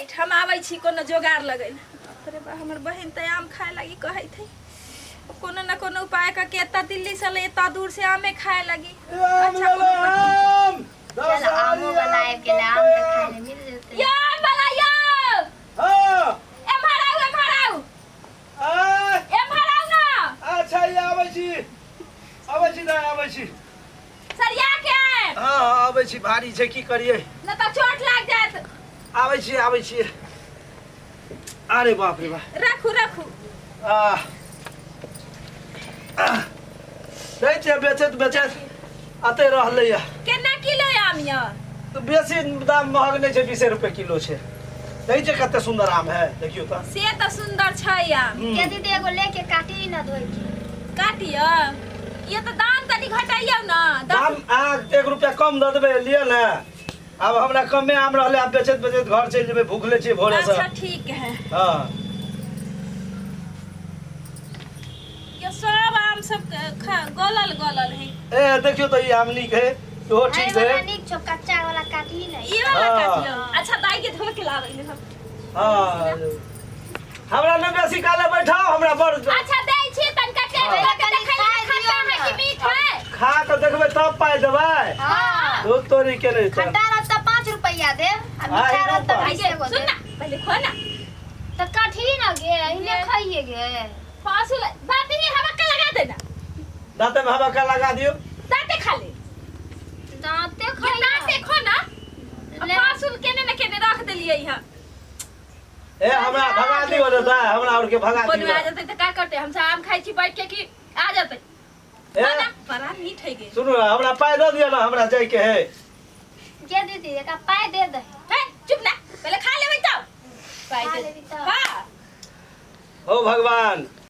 बैठ हम आबै छी कोनो जोगाड़ लगैल। अरे बा हमर बहन त आम खाए लगी कहै थी कोनो न कोनो उपाय का के एता दिल्ली से ले एता दूर से आमे खाए लगी। अच्छा चल आमो बनाए के आम त खाने मिल जते। या बनायो हां एम हराऊ ना। अच्छा ये आबै छी ना सरिया के हां आबै छी भारी छै की करिए न त चोट लाग जात। आबै छी अरे बाप रे बाप रखू नहीं छै बेचत आते रहले या केना किलो आम य तो बेसी दाम महग नहीं छै 20 रुपए किलो छै। नहीं छै कते सुंदर आम है देखियो त से त सुंदर छै आम। के दीदी एगो लेके काटी न धोई के काटियो ये तो दाम तनी घटाइयो ना। दाम 1 रुपया कम द देबे लियो ना। अब हमरा कमे आम रहले अब बेचत घर चल जेबे भूखले छी भोरे से। अच्छा ठीक है। हां ये सब आम सब गलल है। ए देखियो तो ये आम निक है तो ठीक है। निक छो कच्चा वाला काटी नहीं ये वाला काटियो। अच्छा दाई के धो के लावे ले हम। हां हमरा न बेसी काले बैठाओ हमरा बड़। अच्छा दै छी तनका के खट्टा है कि मीठ है खा के देखबे तब पाई देबै। हां दूध तोरी के नहीं खट्टा रह त 5 रुपया दे आ मीठा रह त 20 गो दे। सुन ना पहले खो ना त काठी न गे इने खाइए गे फासुल बात नहीं हवा का लगा देना। दांते में हवा का लगा दियो दांते खा ले दांते ये खाई दांते खो ना ले। फासुल केने न केने रख देलिए यहां। ए हमरा भगा दियो दादा हमरा और के भगा कोन दियो। आ जते त का करते हम आम खाई छी बैठ के कि आ जते ए ना बड़ा मीठ है गे। सुनो हमरा पाई दे दियो ना हमरा जाय के है। के दीदी का पाई दे दे। है चुप ना पहले खा लेबै तब पाई खा दे। लेबै तब। हां ओ भगवान